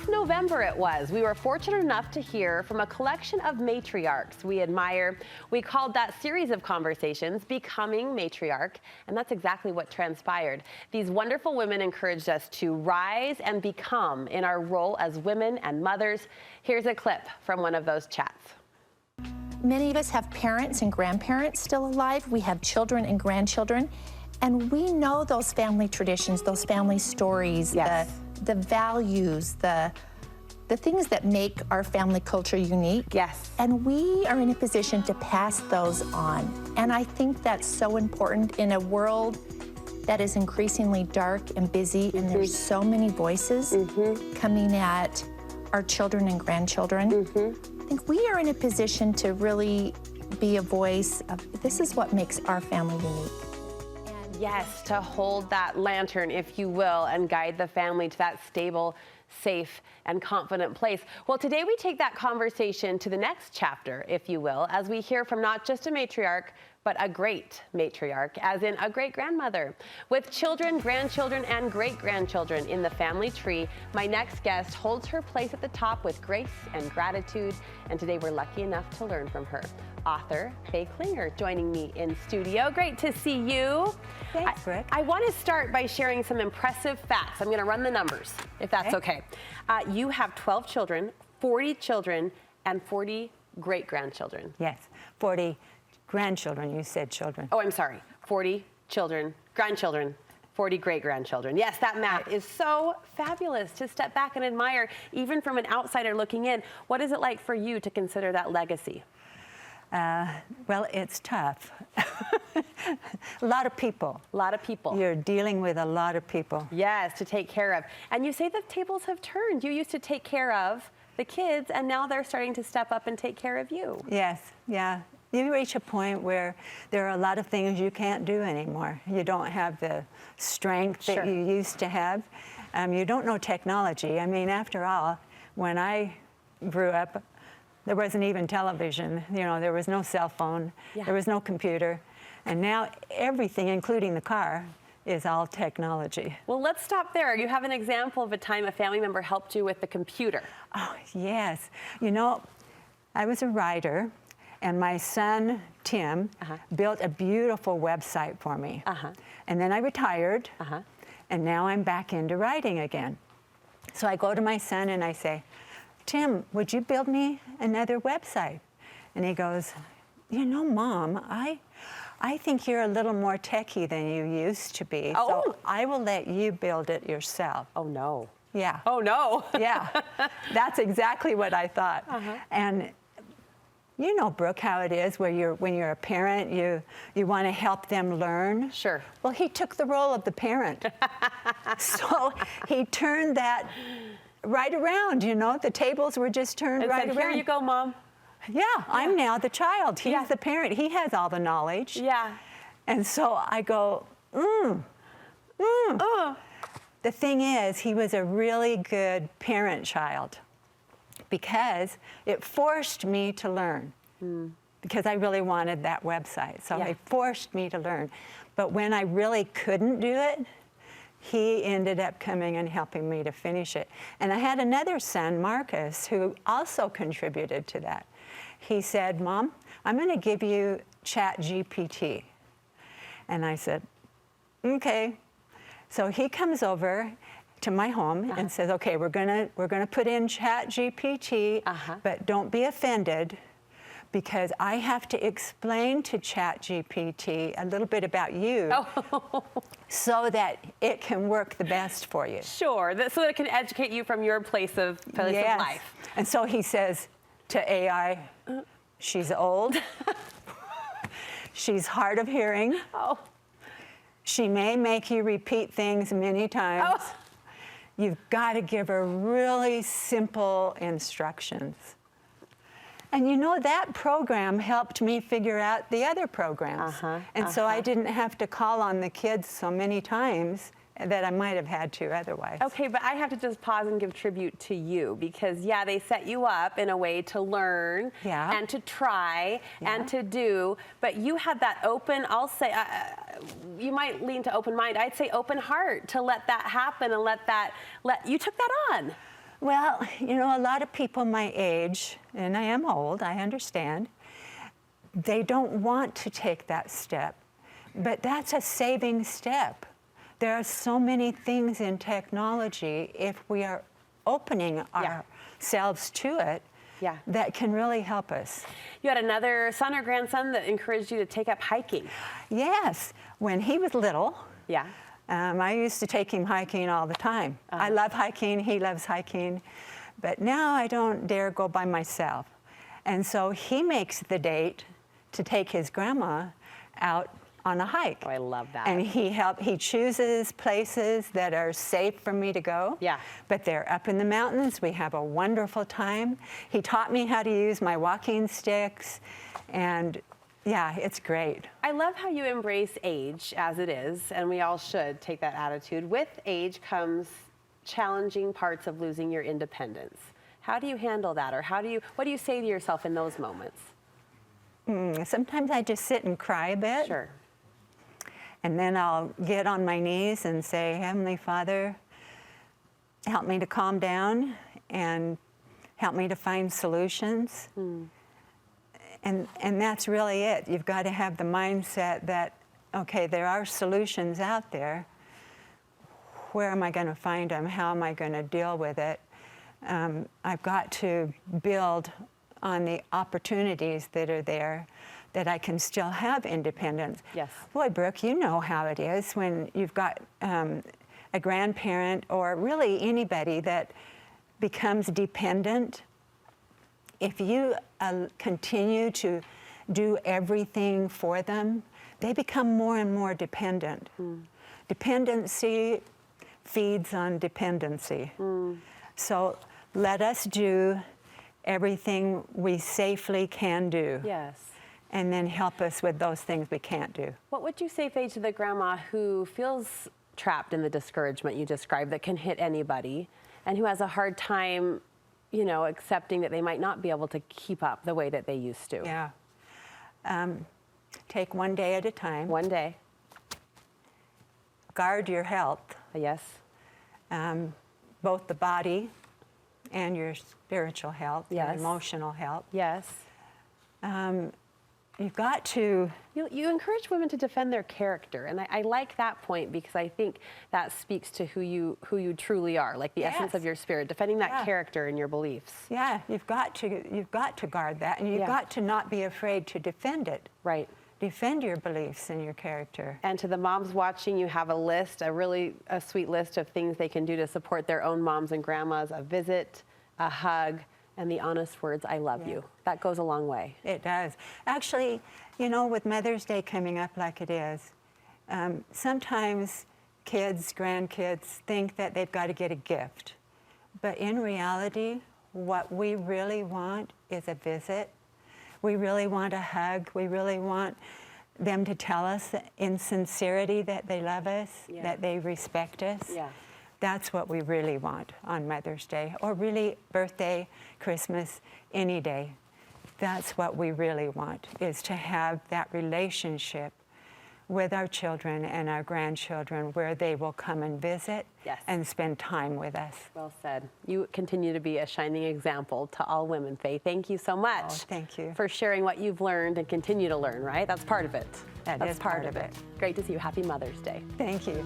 Last November it was, we were fortunate enough to hear from a collection of matriarchs we admire. We called that series of conversations Becoming Matriarch, and that's exactly what transpired. These wonderful women encouraged us to rise and become in our role as women and mothers. Here's a clip from one of those chats. Many of us have parents and grandparents still alive. We have children and grandchildren, and we know those family traditions, those family stories, yes. the values, the things that make our family culture unique. Yes. And we are in a position to pass those on. And I think that's so important in a world that is increasingly dark and busy, and there's so many voices coming at our children and grandchildren. I think we are in a position to really be a voice of, this is what makes our family unique. Yes, to hold that lantern, if you will, and guide the family to that stable, safe, and confident place. Well, today we take that conversation to the next chapter, if you will, as we hear from not just a matriarch, but a great matriarch, as in a great-grandmother. With children, grandchildren, and great-grandchildren in the family tree, my next guest holds her place at the top with grace and gratitude, and today we're lucky enough to learn from her. Author Fay Klingler joining me in studio. Great to see you. Thanks, Rick. I want to start by sharing some impressive facts. I'm going to run the numbers, if that's okay. You have 12 children, 40 children, and 40 great-grandchildren. Yes, 40 grandchildren. You said children. Oh, I'm sorry. 40 children, grandchildren, 40 great-grandchildren. Yes, that math is so fabulous to step back and admire, even from an outsider looking in. What is it like for you to consider that legacy? Well, it's tough. A lot of people. A lot of people. You're dealing with a lot of people. Yes, to take care of. And you say the tables have turned. You used to take care of the kids, and now they're starting to step up and take care of you. Yes, yeah. You reach a point where there are a lot of things you can't do anymore. You don't have the strength that you used to have. You don't know technology. I mean, after all, when I grew up, there wasn't even television. You know, there was no cell phone. There was no computer. And now everything, including the car, is all technology. Well, let's stop there. You have an example of a time a family member helped you with the computer. Oh, yes. You know, I was a writer, and my son, Tim, built a beautiful website for me. And then I retired, and now I'm back into writing again. So I go to my son and I say, Tim, would you build me another website? And he goes, you know, Mom, I think you're a little more techie than you used to be, so I will let you build it yourself. Oh, no. Yeah. Oh, no. Yeah, that's exactly what I thought. And you know, Brooke, how it is where when you're a parent, you want to help them learn. Sure. Well, he took the role of the parent. So he turned that right around, you know. The tables were just turned right around. Here you go, Mom. Yeah, I'm now the child. He's the parent. He has all the knowledge. Yeah. And so I go, The thing is, he was a really good parent-child because it forced me to learn because I really wanted that website. So it forced me to learn. But when I really couldn't do it, he ended up coming and helping me to finish it. And I had another son, Marcus, who also contributed to that. He said, Mom, I'm going to give you ChatGPT. And I said, okay. So he comes over to my home and says, okay, we're gonna put in ChatGPT, but don't be offended, because I have to explain to ChatGPT a little bit about you so that it can work the best for you. Sure, so that it can educate you from your place of life. And so he says to AI, she's old, she's hard of hearing, she may make you repeat things many times. You've got to give her really simple instructions. And you know, that program helped me figure out the other programs. And so I didn't have to call on the kids so many times that I might have had to otherwise. Okay, but I have to just pause and give tribute to you because, yeah, they set you up in a way to learn and to try and to do, but you had that open, I'll say, you might lean to open mind, I'd say open heart to let that happen and you took that on. Well, you know, a lot of people my age, and I am old, I understand, they don't want to take that step, but that's a saving step. There are so many things in technology, if we are opening ourselves to it, that can really help us. You had another son or grandson that encouraged you to take up hiking. Yes, when he was little, I used to take him hiking all the time. I love hiking, he loves hiking, but now I don't dare go by myself. And so he makes the date to take his grandma out on a hike. Oh, I love that. And he chooses places that are safe for me to go. Yeah. But they're up in the mountains. We have a wonderful time. He taught me how to use my walking sticks, and yeah, it's great. I love how you embrace age as it is, and we all should take that attitude. With age comes challenging parts of losing your independence. How do you handle that, or what do you say to yourself in those moments? Sometimes I just sit and cry a bit. Sure. And then I'll get on my knees and say, Heavenly Father, help me to calm down and help me to find solutions. And that's really it. You've got to have the mindset that, okay, there are solutions out there. Where am I going to find them? How am I going to deal with it? I've got to build on the opportunities that are there, that I can still have independence. Yes. Boy, Brooke, you know how it is when you've got a grandparent or really anybody that becomes dependent. If you continue to do everything for them, they become more and more dependent. Dependency feeds on dependency. So let us do everything we safely can do. Yes. And then help us with those things we can't do. What would you say, Fay, to the grandma who feels trapped in the discouragement you described that can hit anybody, and who has a hard time, you know, accepting that they might not be able to keep up the way that they used to? Yeah. Take one day at a time. One day. Guard your health. Yes. Both the body and your spiritual health, your emotional health. Yes. You've got to... You encourage women to defend their character, and I like that point, because I think that speaks to who you truly are, like the essence of your spirit, defending that character and your beliefs. Yeah, you've got to guard that, and you've got to not be afraid to defend it. Right. Defend your beliefs and your character. And to the moms watching, you have a list, a sweet list of things they can do to support their own moms and grandmas: a visit, a hug, and the honest words, I love you. That goes a long way. It does. Actually, you know, with Mother's Day coming up like it is, sometimes kids, grandkids think that they've got to get a gift. But in reality, what we really want is a visit. We really want a hug. We really want them to tell us in sincerity that they love us, that they respect us. Yeah. That's what we really want on Mother's Day, or really birthday, Christmas, any day. That's what we really want, is to have that relationship with our children and our grandchildren where they will come and visit and spend time with us. Well said. You continue to be a shining example to all women, Fay. Thank you so much. Oh, thank you. For sharing what you've learned and continue to learn, right? That's part of it. That's part of it. Great to see you. Happy Mother's Day. Thank you.